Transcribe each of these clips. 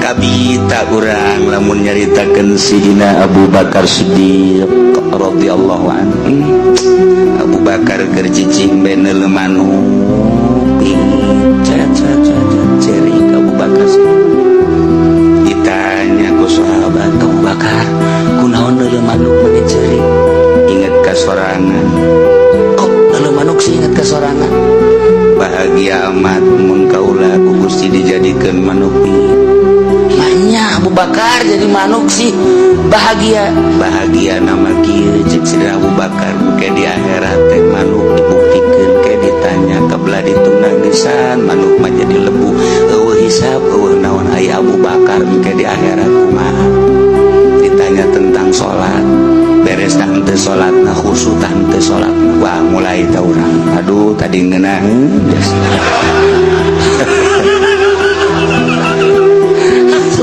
kabita urang lamun nyaritakeun sidina Abu Bakar Siddiq radhiyallahu anhu. Abu Bakar keur cicing beuneu manuk ceri Abu Bakar Siddiq ditanya ku sahabat, Abu Bakar kunaon neuleuh manuk meni ceri? Inget ka sorangan. Kok neuleuh manuk sih inget ka sorangan? Bahagia amat mun kaula ku Gusti dijadikeun manuk ieu. Manya Abu Bakar jadi manuk sih bahagia. Bahagia nama kieu cek Sidina Abu Bakar ke di akhirat teh manuk dibuktikeun ke ditanya kabelah dituna gesan manuk mah jadi lebu. Eueuh hisab eueuh naon aya Abu Bakar ke di akhirat kumaha? Ditanya tentang salat, beres tah henteu salatna khusyuk tah henteu salatna. Wah mulai tah urang. Aduh tadi ngeunah.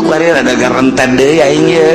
Bari rada garantan deui aing ye.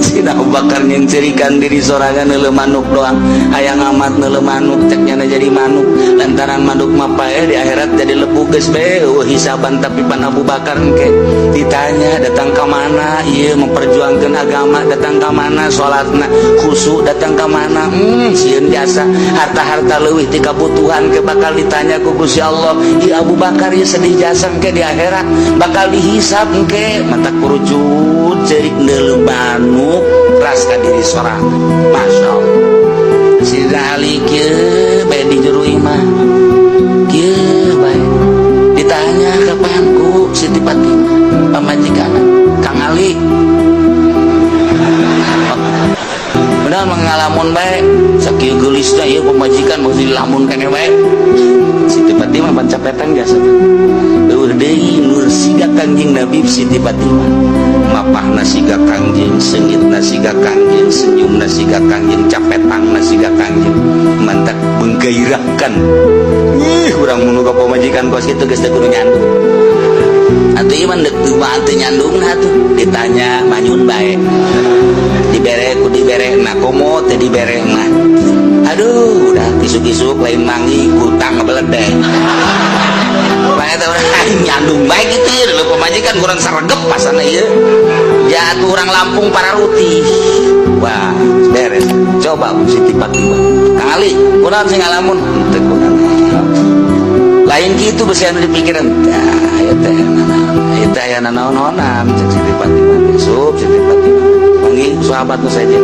Sidina Abu Bakar nyengcerikan diri sorangan neuleuh manuk doang. Aya ngamat neuleuh manuk cek nyana jadi manuk. Lantaran manuk mah pae di akhirat jadi lebu geus bae eueuh hisaban tapi pan Abu Bakar engke ditanya datang ka mana ieu memperjuangkeun agama, datang ka mana salatna khusyuk, datang ka mana sieun jasa harta-harta leuwih ti kabutuhan ke bakal ditanya ku Gusti Allah. Ieu Abu Bakar ieu sedih jasa engke di akhirat bakal dihisab engke mata kurucut cerik neuleuh manuk ras ka diri sorang. Masya Allah. Sidina Ali kieu bae di jero imah kieu bae ditanya kapan ku Siti Fatimah pamajikanna Kang Ali. Benar mangalamun bae sakieu geulisna ieu pamajikan mesti dilamun keneh bae. Siti Fatimah pancapetan jasa eueuh deui nur siga Kangjeng Nabi Siti Fatimah. Mapahna siga Kangjeng, seungitna siga Kangjeng, senyumna siga Kangjeng, capetangna siga Kangjeng. Mantak menggairahkan. Urang mun ka pamajikan kos kitu geus teu kudu nyandung. Atuh ieu mah deuk teu teu nyandungna atuh. Ditanya manyun bae. Dibere ku diberena komo teu dibere mah. Aduh, udah kisuk-kisuk lain mangi kutang ngebeledeh. Bae teh urang nyandung bae kitu lho pamajikan kurang saregep pasana ieu. Jatuh urang Lampung Pararuti. Wah, beres. Coba Siti Fatimah. Kang Ali, kunaon sing ngalamun? Teu kunaon. Lain kitu besi anu dipikiran. Tah, aya teh aya teh aya naon-naonan cek Siti Fatimah. Besok Siti Fatimah. Mangi sahabat nu saja.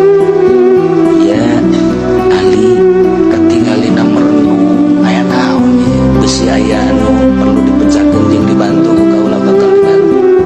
Ya, Ali ketinggalina merenung aya naon ieu? Besi aya anu perlu